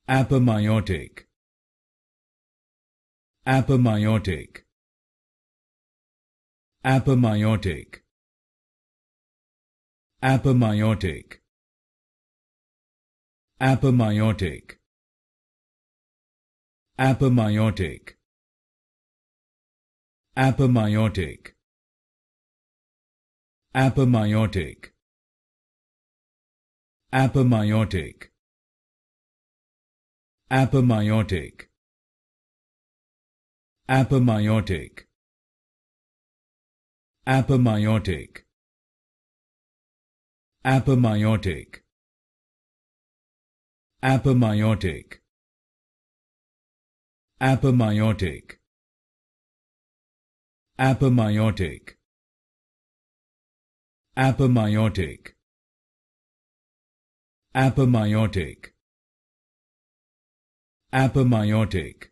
Apomeiotic. Apomeiotic. Apomeiotic. Apomeiotic. Apomeiotic. Apomeiotic. Apomeiotic. Apomeiotic. Apomeiotic. Apomeiotic. Apomeiotic. Apomeiotic. Apomeiotic. Apomeiotic. Apomeiotic. Apomeiotic. Apomeiotic. Apomeiotic. Apomeiotic.